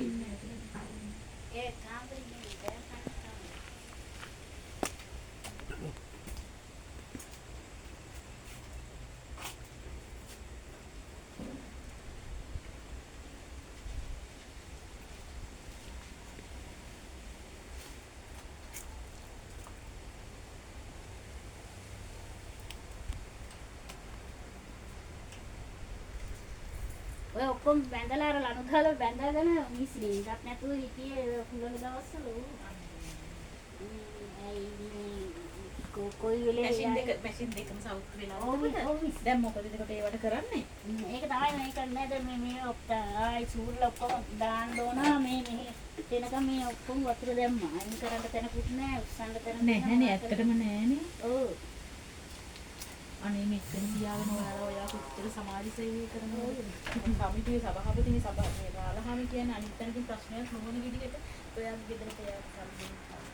ඒ කාමරේ ඉන්නේ දැන් කන්න. ඔය ඔක්කොම බැඳලා අර ලනු දාලා බැඳගෙන මිස්ලින්ක් නැතුව හිටියේ හුඟ දවස්වල කොයි වෙලේ මැෂින් දෙකම සවුත් වෙලා දැන් මොකද එතකොට ඒවට කරන්නේ? ඒක තමයි මේ කරන්නේ. දැන් මේ ආයි සූර්ල ඔක්කොම දාන්න ඕන මේ එනකම් මේ ඔක්කොම වතුර දැම්මා. අයින් කරන්න තැනකුත් නැහැ, උස්සන්න තැනකුත් නැහැනේ, ඇත්තටම නැහැනේ. ඔව්. අනේ මෙතන තියාගෙන ඔයා කොච්චර සමාජ සේවය කරනවද? සමිතියේ සභාපතිනේ මේ රාලහාමි කියන්නේ අනිත් තැනකින් ප්‍රශ්නයක් නොවන විදිහට ඔයාගේ ගෙදරට යන්න සම්බන්ධ